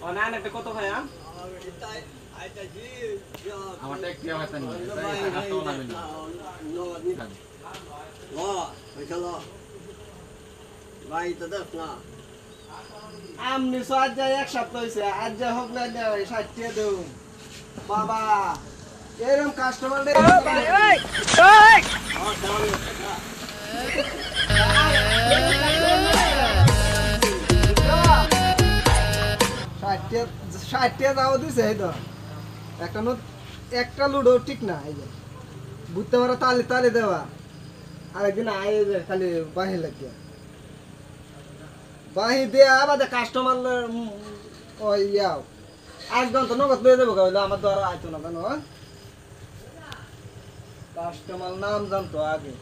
অনান একটা কত ভাইয়া আমারটা একটু আমার নেই তাই তো না মিলি আমনি সো আজ যাই এক সপ্তাহ হইছে আজ যা হোক না 60 টাকা দেও বাবা এরকম কাস্টমার রে ভাই ওই ওই ষাটটা দাও দিছে এই তো একটা লুডো ঠিক না এই যে বুঝতে পারো তালে তালে দেওয়া আরেকদিন আয় যে খালি বাহি লাগে বাহি দেয়া বাদে কাস্টমার ওই ইয়াও একদম তো নগদ লয়ে দেবো কইলো আমার দ্বারা আইতো না কেন কাস্টমার নাম জানতো আগে